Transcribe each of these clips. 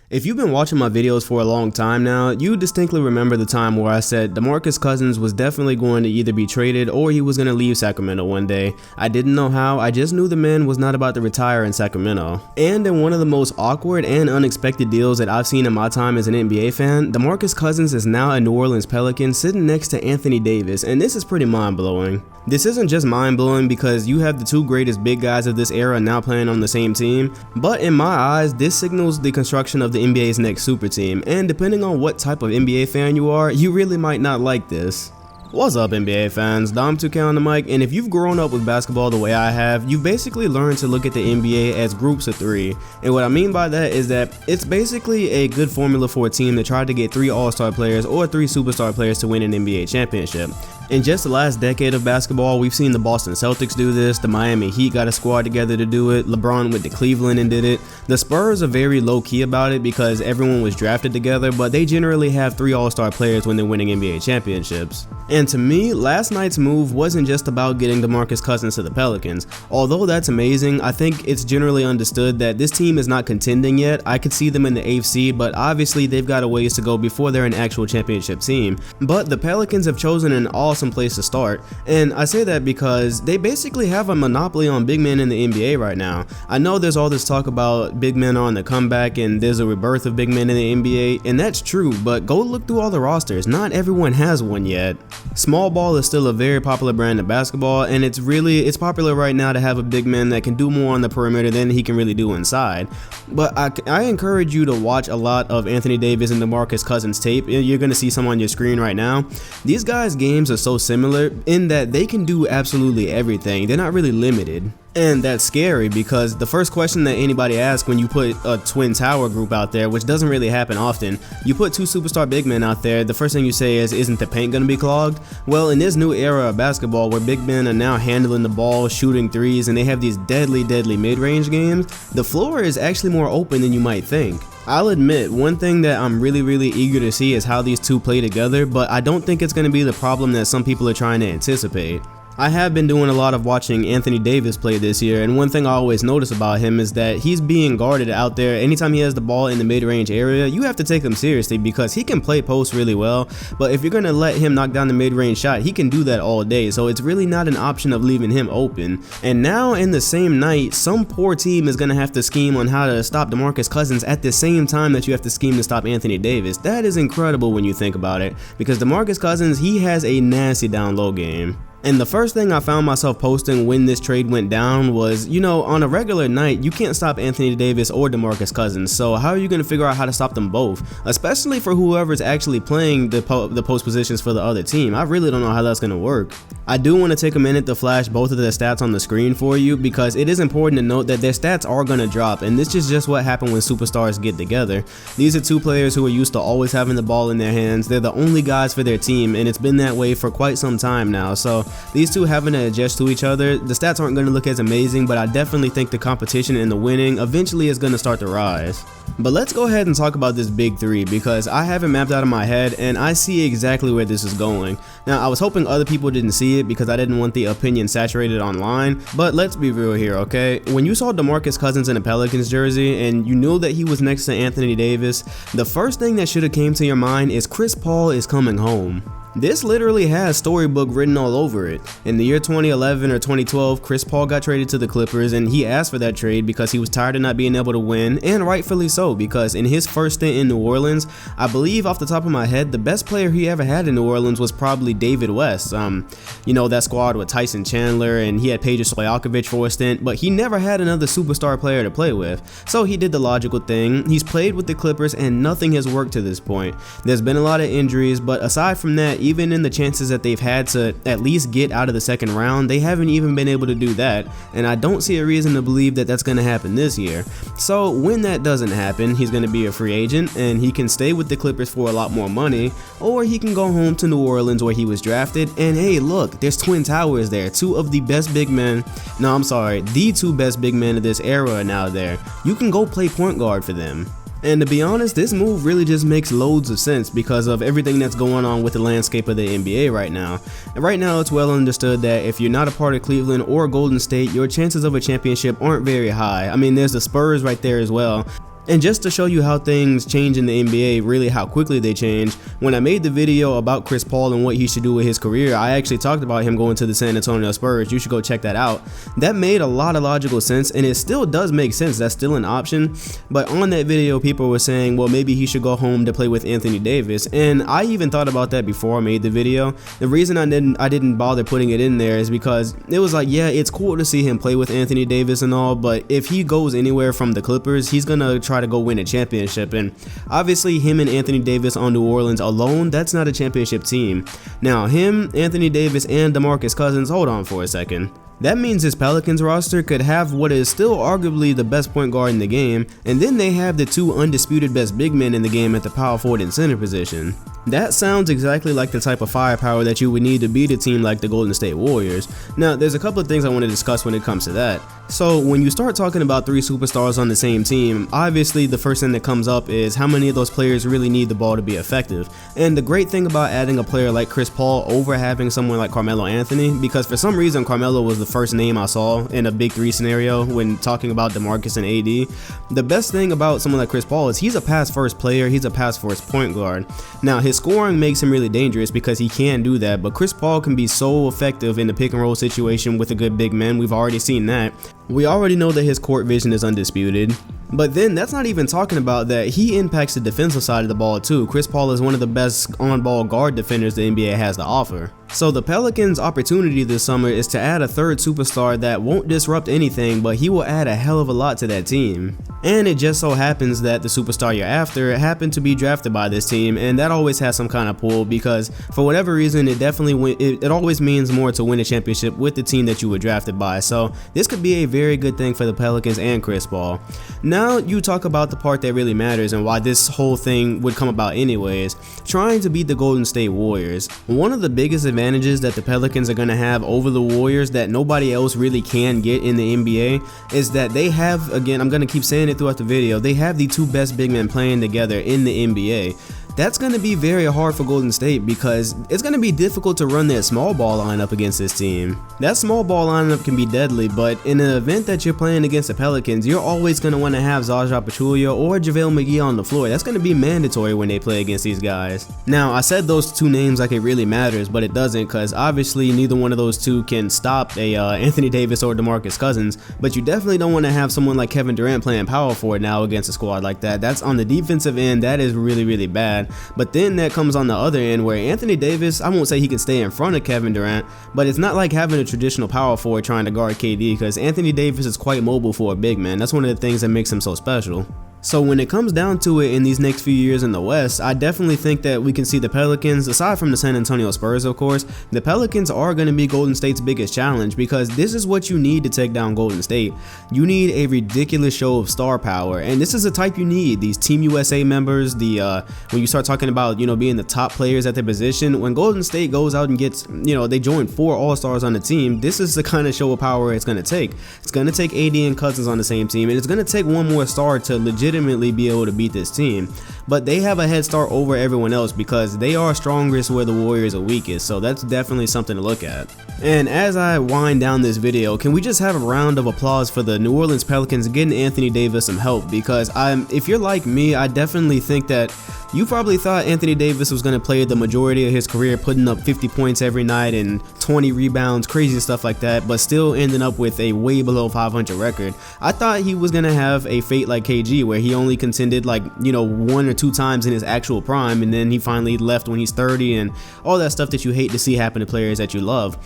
If you've been watching my videos for a long time now, you distinctly remember the time where I said Demarcus Cousins was definitely going to either be traded or he was going to leave Sacramento one day. I didn't know how, I just knew the man was not about to retire in Sacramento. And in one of the most awkward and unexpected deals that I've seen in my time as an NBA fan, Demarcus Cousins is now a New Orleans Pelican sitting next to Anthony Davis, and this is pretty mind-blowing. This isn't just mind-blowing because you have the two greatest big guys of this era now playing on the same team, but in my eyes, this signals the construction of the NBA's next super team, and depending on what type of NBA fan you are, you really might not like this. What's up NBA fans, Dom2K on the mic, and if you've grown up with basketball the way I have, you've basically learned to look at the NBA as groups of three. And what I mean by that is that it's basically a good formula for a team that tried to get 3 all-star players or 3 superstar players to win an NBA championship. In just the last decade of basketball, we've seen the Boston Celtics do this, the Miami Heat got a squad together to do it, LeBron went to Cleveland and did it. The Spurs are very low-key about it because everyone was drafted together, but they generally have 3 all-star players when they're winning NBA championships. And to me, last night's move wasn't just about getting Demarcus Cousins to the Pelicans. Although that's amazing, I think it's generally understood that this team is not contending yet. I could see them in the 8th seed, but obviously they've got a ways to go before they're an actual championship team. But the Pelicans have chosen an awesome place to start, and I say that because they basically have a monopoly on big men in the NBA right now. I know there's all this talk about big men on the comeback and there's a rebirth of big men in the NBA, and that's true, but go look through all the rosters. Not everyone has one yet. Small ball is still a very popular brand of basketball, and it's popular right now to have a big man that can do more on the perimeter than he can really do inside. But I encourage you to watch a lot of Anthony Davis and Demarcus Cousins tape. You're going to see some on your screen right now. These guys' games are so similar in that they can do absolutely everything. They're not really limited. And that's scary because the first question that anybody asks when you put a twin tower group out there, which doesn't really happen often, you put 2 superstar big men out there, the first thing you say is, isn't the paint gonna be clogged? Well, in this new era of basketball where big men are now handling the ball, shooting threes, and they have these deadly mid-range games, the floor is actually more open than you might think. I'll admit, one thing that I'm really eager to see is how these two play together, but I don't think it's going to be the problem that some people are trying to anticipate. I have been doing a lot of watching Anthony Davis play this year, and one thing I always notice about him is that he's being guarded out there. Anytime he has the ball in the mid-range area, you have to take him seriously because he can play post really well, but if you're going to let him knock down the mid-range shot, he can do that all day, so it's really not an option of leaving him open. And now in the same night, some poor team is going to have to scheme on how to stop Demarcus Cousins at the same time that you have to scheme to stop Anthony Davis. That is incredible when you think about it, because Demarcus Cousins, he has a nasty down-low game. And the first thing I found myself posting when this trade went down was, you know, on a regular night, you can't stop Anthony Davis or Demarcus Cousins, so how are you going to figure out how to stop them both? Especially for whoever's actually playing the post positions for the other team. I really don't know how that's going to work. I do want to take a minute to flash both of their stats on the screen for you because it is important to note that their stats are going to drop, and this is just what happened when superstars get together. These are 2 players who are used to always having the ball in their hands. They're the only guys for their team, and it's been that way for quite some time now, so these two having to adjust to each other, the stats aren't going to look as amazing, but I definitely think the competition and the winning eventually is going to start to rise. But let's go ahead and talk about this big 3 because I have it mapped out in my head and I see exactly where this is going. Now, I was hoping other people didn't see it because I didn't want the opinion saturated online, but let's be real here, okay? When you saw Demarcus Cousins in a Pelicans jersey and you knew that he was next to Anthony Davis, the first thing that should have came to your mind is Chris Paul is coming home. This literally has storybook written all over it. In the year 2011 or 2012, Chris Paul got traded to the Clippers, and he asked for that trade because he was tired of not being able to win, and rightfully so, because in his first stint in New Orleans, I believe off the top of my head, the best player he ever had in New Orleans was probably David West. You know, that squad with Tyson Chandler, and he had Peja Stojakovic for a stint, but he never had another superstar player to play with. So he did the logical thing. He's played with the Clippers, and nothing has worked to this point. There's been a lot of injuries, but aside from that, even in the chances that they've had to at least get out of the second round, they haven't even been able to do that, and I don't see a reason to believe that that's going to happen this year. So when that doesn't happen, he's going to be a free agent, and he can stay with the Clippers for a lot more money, or he can go home to New Orleans where he was drafted, and hey look, there's twin towers there, 2 of the best big men, the 2 best big men of this era are now there. You can go play point guard for them. And to be honest, this move really just makes loads of sense because of everything that's going on with the landscape of the NBA right now. And right now, it's well understood that if you're not a part of Cleveland or Golden State, your chances of a championship aren't very high. I mean, there's the Spurs right there as well. And just to show you how things change in the NBA, really how quickly they change, when I made the video about Chris Paul and what he should do with his career, I actually talked about him going to the San Antonio Spurs. You should go check that out. That made a lot of logical sense, and it still does make sense. That's still an option. But on that video, people were saying, well, maybe he should go home to play with Anthony Davis. And I even thought about that before I made the video. The reason I didn't bother putting it in there is because it was like, yeah, it's cool to see him play with Anthony Davis and all, but if he goes anywhere from the Clippers, he's gonna try to go win a championship. And obviously him and Anthony Davis on New Orleans alone, that's not a championship team. Now him, Anthony Davis, and Demarcus Cousins, hold on for a second. That means his Pelicans roster could have what is still arguably the best point guard in the game, and then they have the two undisputed best big men in the game at the power forward and center position. That sounds exactly like the type of firepower that you would need to beat a team like the Golden State Warriors. Now, there's a couple of things I want to discuss when it comes to that. So when you start talking about three superstars on the same team, obviously the first thing that comes up is how many of those players really need the ball to be effective. And the great thing about adding a player like Chris Paul over having someone like Carmelo Anthony, because for some reason Carmelo was the first name I saw in a big three scenario when talking about DeMarcus and AD. The best thing about someone like Chris Paul is he's a pass first player, he's a pass first point guard. Now his scoring makes him really dangerous because he can do that, but Chris Paul can be so effective in the pick and roll situation with a good big man. We've already seen that. We already know that his court vision is undisputed. But then that's not even talking about that he impacts the defensive side of the ball too. Chris Paul is one of the best on-ball guard defenders the NBA has to offer. So the Pelicans' opportunity this summer is to add a third superstar that won't disrupt anything, but he will add a hell of a lot to that team. And it just so happens that the superstar you're after happened to be drafted by this team, and that always has some kind of pull because for whatever reason it always means more to win a championship with the team that you were drafted by. So this could be a very good thing for the Pelicans and Chris Paul. Now you talk about the part that really matters and why this whole thing would come about anyways, trying to beat the Golden State Warriors. One of the biggest advantages that the Pelicans are going to have over the Warriors that nobody else really can get in the NBA is that they have, again, I'm going to keep saying it throughout the video, they have the two best big men playing together in the NBA. That's going to be very hard for Golden State because it's going to be difficult to run that small ball lineup against this team. That small ball lineup can be deadly, but in an event that you're playing against the Pelicans, you're always going to want to have Zaza Pachulia or JaVale McGee on the floor. That's going to be mandatory when they play against these guys. Now, I said those two names like it really matters, but it doesn't because obviously neither one of those two can stop a Anthony Davis or Demarcus Cousins, but you definitely don't want to have someone like Kevin Durant playing power forward now against a squad like that. That's on the defensive end, that is really, really bad. But then that comes on the other end where Anthony Davis, I won't say he can stay in front of Kevin Durant, but it's not like having a traditional power forward trying to guard KD because Anthony Davis is quite mobile for a big man. That's one of the things that makes him so special. So when it comes down to it in these next few years in the West, I definitely think that we can see the Pelicans, aside from the San Antonio Spurs of course, the Pelicans are going to be Golden State's biggest challenge because this is what you need to take down Golden State. You need a ridiculous show of star power, and this is the type you need. These Team USA members, when you start talking about, being the top players at their position, when Golden State goes out and gets, they join 4 All-Stars on the team, this is the kind of show of power it's going to take. It's going to take AD and Cousins on the same team, and it's going to take one more star to legitimately be able to beat this team. But they have a head start over everyone else because they are strongest where the Warriors are weakest, so that's definitely something to look at. And as I wind down this video, can we just have a round of applause for the New Orleans Pelicans getting Anthony Davis some help? Because if you're like me, I definitely think that you probably thought Anthony Davis was going to play the majority of his career putting up 50 points every night and 20 rebounds, crazy stuff like that, but still ending up with a way below 500 record. I thought he was going to have a fate like KG where he only contended like, 1 or 2 times in his actual prime, and then he finally left when he's 30 and all that stuff that you hate to see happen to players that you love.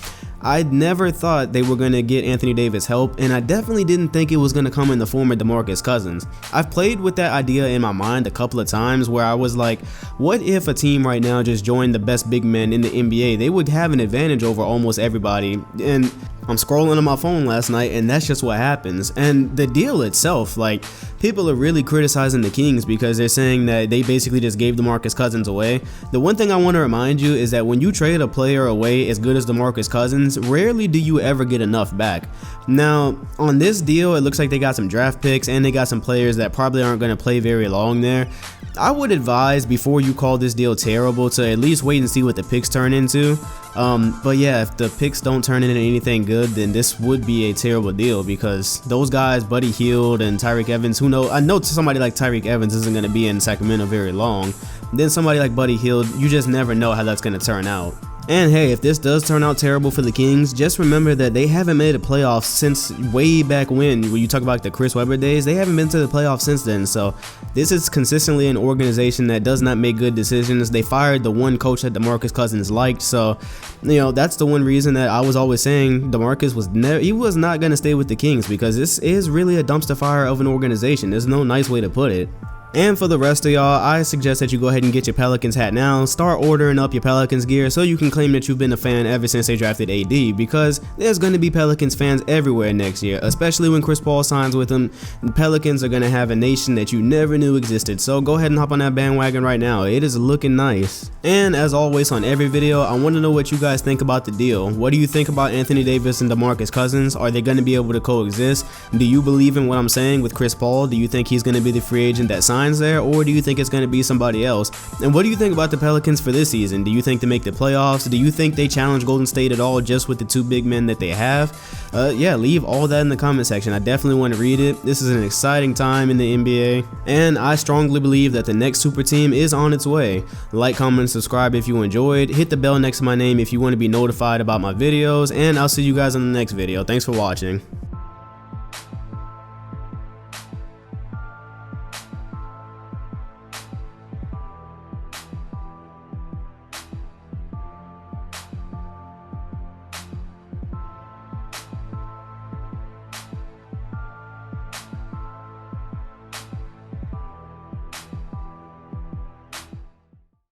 I never thought they were going to get Anthony Davis help, and I definitely didn't think it was going to come in the form of Demarcus Cousins. I've played with that idea in my mind a couple of times where I was like, what if a team right now just joined the best big men in the NBA? They would have an advantage over almost everybody. And I'm scrolling on my phone last night and that's just what happens. And the deal itself, like, people are really criticizing the Kings because they're saying that they basically just gave DeMarcus Cousins away. The one thing I want to remind you is that when you trade a player away as good as DeMarcus Cousins, rarely do you ever get enough back. Now, on this deal, it looks like they got some draft picks and they got some players that probably aren't going to play very long there. I would advise before you call this deal terrible to at least wait and see what the picks turn into. But yeah, if the picks don't turn into anything good, then this would be a terrible deal, because those guys, Buddy Hield and Tyreke Evans, who know, I know somebody like Tyreke Evans isn't going to be in Sacramento very long. Then somebody like Buddy Hield, you just never know how that's going to turn out. And hey, if this does turn out terrible for the Kings, just remember that they haven't made a playoff since way back when you talk about the Chris Webber days. They haven't been to the playoffs since then. So this is consistently an organization that does not make good decisions. They fired the one coach that Demarcus Cousins liked. So, you know, that's the one reason that I was always saying Demarcus was not going to stay with the Kings, because this is really a dumpster fire of an organization. There's no nice way to put it. And for the rest of y'all, I suggest that you go ahead and get your Pelicans hat now. Start ordering up your Pelicans gear so you can claim that you've been a fan ever since they drafted AD, because there's going to be Pelicans fans everywhere next year, especially when Chris Paul signs with them. The Pelicans are going to have a nation that you never knew existed, so go ahead and hop on that bandwagon right now. It is looking nice. And as always on every video, I want to know what you guys think about the deal. What do you think about Anthony Davis and Demarcus Cousins? Are they going to be able to coexist? Do you believe in what I'm saying with Chris Paul? Do you think he's going to be the free agent that signs there, or do you think it's going to be somebody else? And what do you think about the Pelicans for this season? Do you think they make the playoffs? Do you think they challenge Golden State at all just with the two big men that they have? Yeah, leave all that in the comment section. I definitely want to read it. This is an exciting time in the NBA, and I strongly believe that the next super team is on its way. Like, comment, and subscribe if you enjoyed. Hit the bell next to my name if you want to be notified about my videos, and I'll see you guys in the next video. Thanks for watching.